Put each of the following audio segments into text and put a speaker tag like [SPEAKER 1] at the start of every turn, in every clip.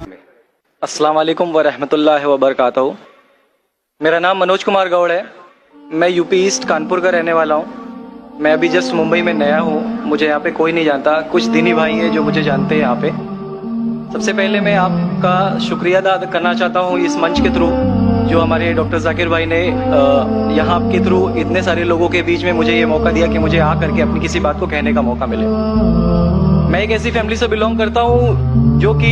[SPEAKER 1] अस्सलाम वालेकुम वरहमतुल्लाहि वबरकातुहू। मेरा नाम मनोज कुमार गौड़ है। मैं यूपी ईस्ट कानपुर का रहने वाला हूँ। मैं अभी जस्ट मुंबई में नया हूँ। मुझे यहाँ पे कोई नहीं जानता, कुछ दीनी भाई हैं जो मुझे जानते हैं यहाँ पे। सबसे पहले मैं आपका शुक्रिया अदा करना चाहता हूँ इस मंच के थ्रू, जो हमारे डॉक्टर जाकिर भाई ने यहाँ के थ्रू इतने सारे लोगों के बीच में मुझे ये मौका दिया कि मुझे आ करके अपनी किसी बात को कहने का मौका मिले। मैं एक ऐसी फैमिली से बिलोंग करता हूँ जो कि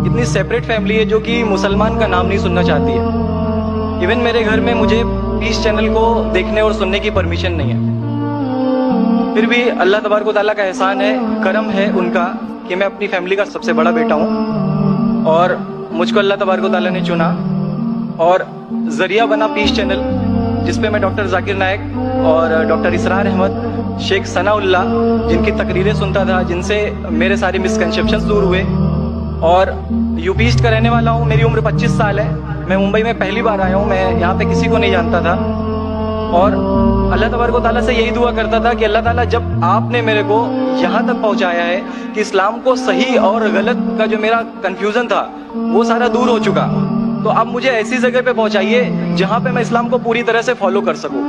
[SPEAKER 1] इतनी सेपरेट फैमिली है, जो कि मुसलमान का नाम नहीं सुनना चाहती है। इवन मेरे घर में मुझे पीस चैनल को देखने और सुनने की परमिशन नहीं है। फिर भी अल्लाह तबारक व तआला का एहसान है, करम है उनका कि मैं अपनी फैमिली का सबसे बड़ा बेटा हूँ और मुझको अल्लाह तबारक व तआला ने चुना और जरिया बना पीस चैनल, जिसपे मैं डॉक्टर जाकिर नायक और डॉक्टर इसरार अहमद, शेख सनाउल्लाह, जिनकी तकरीरें सुनता था, जिनसे मेरे सारे मिसकंसेप्शंस दूर हुए। और यूपी ईस्ट का रहने वाला हूँ। मेरी उम्र 25 साल है। मैं मुंबई में पहली बार आया हूँ। मैं यहाँ पे किसी को नहीं जानता था और अल्लाह तबारक व तआला से यही दुआ करता था कि अल्लाह ताला जब आपने मेरे को यहाँ तक पहुँचाया है कि इस्लाम को सही और गलत का जो मेरा कन्फ्यूज़न था वो सारा दूर हो चुका, तो अब मुझे ऐसी जगह पे पहुँचाइए जहाँ पे मैं इस्लाम को पूरी तरह से फॉलो कर सकूँ।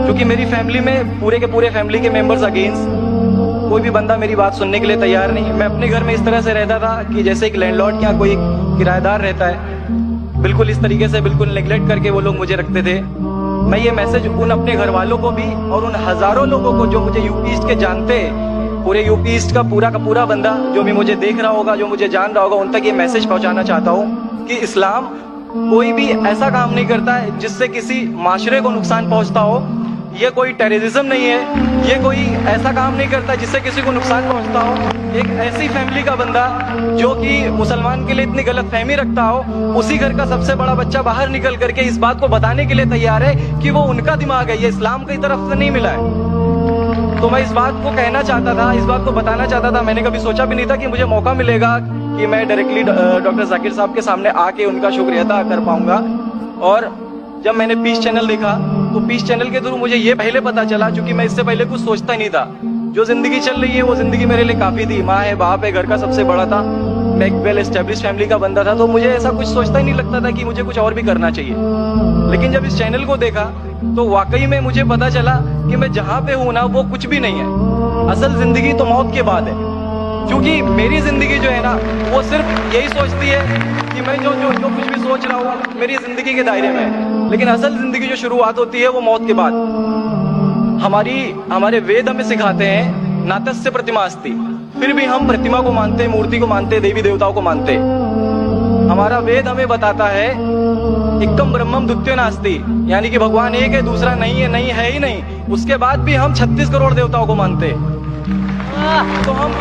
[SPEAKER 1] क्योंकि मेरी फैमिली में पूरे के पूरे फैमिली के मेंबर्स अगेंस्ट, कोई भी बंदा मेरी बात सुनने के लिए तैयार नहीं। मैं अपने घर में इस तरह से रहता था कि जैसे एक लैंडलॉर्ड या कोई किराएदार रहता है, बिल्कुल इस तरीके से बिल्कुल नेग्लेक्ट करके वो लोग मुझे रखते थे। मैं ये मैसेज उन अपने घर वालों को भी और उन हजारों लोगों को जो मुझे यूपी ईस्ट के जानते, पूरे यूपी ईस्ट का पूरा बंदा जो भी मुझे देख रहा होगा, जो मुझे जान रहा होगा, उन तक ये मैसेज पहुंचाना चाहता हूँ कि इस्लाम कोई भी ऐसा काम नहीं करता है जिससे किसी माशरे को नुकसान पहुंचता हो। ये कोई टेररिज्म नहीं है, ये कोई ऐसा काम नहीं करता जिससे किसी को नुकसान पहुंचता हो। एक ऐसी फैमिली का बंदा जो कि मुसलमान के लिए इतनी गलत फहमी रखता हो, उसी घर का सबसे बड़ा बच्चा बाहर निकल करके इस बात को बताने के लिए तैयार है कि वो उनका दिमाग है, ये इस्लाम की तरफ से नहीं मिला है। तो मैं इस बात को कहना चाहता था, इस बात को बताना चाहता था। मैंने कभी सोचा भी नहीं था कि मुझे मौका मिलेगा कि मैं डायरेक्टली डॉक्टर जाकिर साहब के सामने आके उनका शुक्रिया अदा कर पाऊंगा। और जब मैंने पीस चैनल देखा तो पीस चैनल के थ्रू मुझे ये पहले पता चला, क्योंकि मैं इससे पहले कुछ सोचता ही नहीं था। जो जिंदगी चल रही है वो जिंदगी मेरे लिए काफी थी। माँ है, बाप है, घर का सबसे बड़ा था, मैं एक वेल एस्टेब्लिश फैमिली का बंदा था, तो मुझे ऐसा कुछ सोचता ही नहीं लगता था कि मुझे कुछ और भी करना चाहिए। लेकिन जब इस चैनल को देखा तो वाकई में मुझे पता चला कि मैं जहाँ पे हूँ ना वो कुछ भी नहीं है। असल जिंदगी तो मौत के बाद है, क्योंकि मेरी जिंदगी जो है ना वो सिर्फ यही सोचती है कि मैं जो कुछ भी सोच रहा हूँ मेरी जिंदगी के दायरे में है। लेकिन असल जिंदगी जो शुरुआत होती है वो मौत के बाद। हमारे वेद हमें सिखाते हैं नातस्य प्रतिमा अस्ति, फिर भी हम प्रतिमा को मानते, मूर्ति को मानते, देवी देवताओं को मानते। हमारा वेद हमें बताता है एकम ब्रह्मम द्वितीयो नास्ति, यानी कि भगवान एक है, दूसरा नहीं है ही नहीं। उसके बाद भी हम 36 करोड़ देवताओं को मानते। तो हम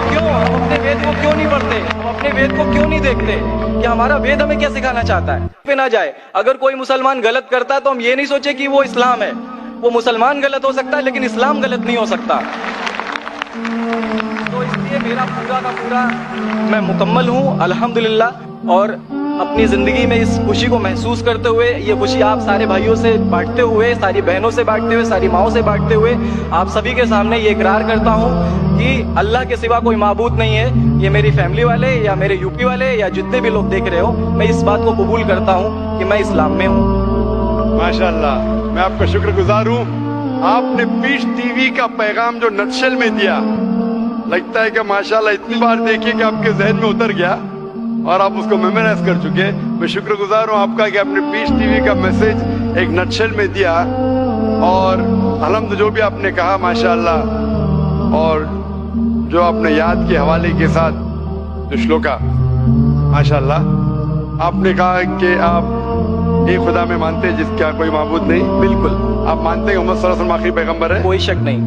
[SPEAKER 1] अपने वेद को क्यों नहीं पढ़ते, हम अपने वेद को क्यों नहीं देखते कि हमारा वेद हमें क्या सिखाना चाहता है। पे ना जाए, अगर कोई मुसलमान गलत करता है तो हम ये नहीं सोचे कि वो इस्लाम है। वो मुसलमान गलत हो सकता है लेकिन इस्लाम गलत नहीं हो सकता। तो इसलिए मेरा पूरा का पूरा मैं मुकम्मल हूँ अल्हम्दुलिल्लाह। और अपनी जिंदगी में इस खुशी को महसूस करते हुए, ये खुशी आप सारे भाइयों से बांटते हुए, सारी बहनों से बांटते हुए, सारी माओं से बांटते हुए, आप सभी के सामने ये इकरार करता हूँ कि अल्लाह के सिवा कोई माबूद नहीं है। ये मेरी फैमिली वाले या मेरे यूपी वाले या जितने भी लोग देख रहे हो, मैं इस बात को कबूल करता हूँ कि मैं इस्लाम में हूँ।
[SPEAKER 2] माशाअल्लाह, मैं आपका शुक्रगुजार हूँ। आपने पीस टीवी का पैगाम जो नक्शल में दिया, लगता है कि माशाअल्लाह इतनी बार देखिए कि आपके जहन में उतर गया और आप उसको मेमोराइज कर चुके। मैं शुक्रगुजार हूँ आपका कि आपने पीस टीवी का मैसेज एक नक्शल में दिया। और अलहम्द जो भी आपने कहा माशाअल्लाह, और जो आपने याद के हवाले के साथ जो श्लोका, माशाअल्लाह आपने कहा कि आप एक खुदा में मानते हैं जिसका कोई माबूद नहीं।
[SPEAKER 1] बिल्कुल।
[SPEAKER 2] आप मानते हैं मोहम्मद सल्लल्लाहु अलैहि वसल्लम आखिरी पैगंबर है?
[SPEAKER 1] कोई शक नहीं।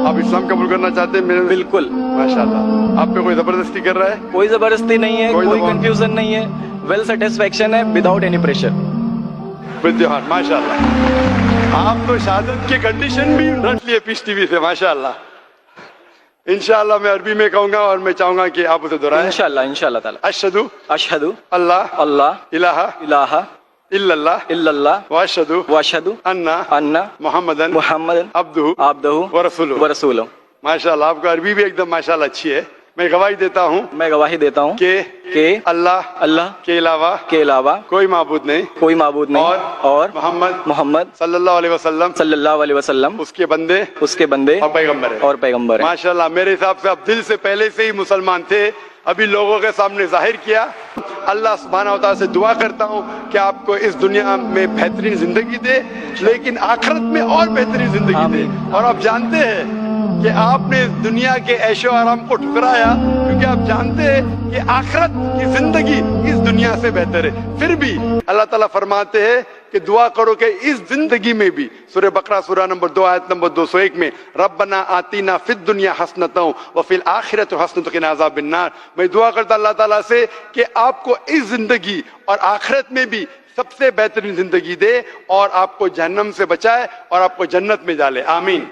[SPEAKER 2] आप इस्लाम कबूल करना चाहते हैं? मेरे
[SPEAKER 1] बिल्कुल।
[SPEAKER 2] माशाअल्लाह। आप पे कोई जबरदस्ती कर रहा है?
[SPEAKER 1] कोई जबरदस्ती नहीं है, कोई कंफ्यूजन नहीं है, वेल सेटिस्फेक्शन है विदाउट एनी प्रेशर।
[SPEAKER 2] विद्यान माशाअल्लाह। आप तो शहादत की कंडीशन भी रख लिए पीस टीवी से, माशाअल्लाह। इंशाअल्लाह मैं अरबी में कहूंगा और मैं चाहूंगा कि आप उसे दोहराएं।
[SPEAKER 1] इंशाअल्लाह ताला।
[SPEAKER 2] अशहदु
[SPEAKER 1] अशहदु
[SPEAKER 2] अल्लाह इलाहा इल्लल्लाह व अशहदु अन्ना मुहम्मदन अब्दुहु व रसूलुहु। माशाअल्लाह, आपका अरबी भी एकदम माशाअल्लाह अच्छी है। मैं गवाही देता हूँ
[SPEAKER 1] मैं गवाही देता हूँ
[SPEAKER 2] कि अल्लाह
[SPEAKER 1] अल्लाह
[SPEAKER 2] के अलावा
[SPEAKER 1] के अलावा
[SPEAKER 2] कोई माबूद नहीं
[SPEAKER 1] कोई माबूद नहीं और मोहम्मद
[SPEAKER 2] सल्लल्लाहु अलैहि वसल्लम
[SPEAKER 1] उसके बंदे
[SPEAKER 2] और पैगंबर है।
[SPEAKER 1] और पैगंबर है।
[SPEAKER 2] माशाल्लाह, मेरे हिसाब से आप दिल से पहले से ही मुसलमान थे, अभी लोगों के सामने जाहिर किया। अल्लाह सुब्हानहू व तआला से दुआ करता हूँ कि आपको इस दुनिया में बेहतरीन जिंदगी दे, लेकिन आखिरत में और बेहतरीन जिंदगी दे। और आप जानते हैं कि आपने दुनिया के ऐशो आराम को ठुकराया, क्योंकि आप जानते हैं कि आखिरत की जिंदगी इस दुनिया से बेहतर है। फिर भी अल्लाह ताला फरमाते हैं कि दुआ करो कि इस जिंदगी में भी, सूरह बकरा सूरह नंबर 2 आयत नंबर 201 में, रब्बना आतीना फिद दुनिया हसनतन व फिल आखिरत हसनतन व क़िना अज़ाबिन्नार। मैं दुआ करता अल्लाह ताला से कि आपको इस जिंदगी और आखिरत में भी सबसे बेहतरीन जिंदगी दे और आपको जहन्नम से बचाए और आपको जन्नत में डाले। आमीन।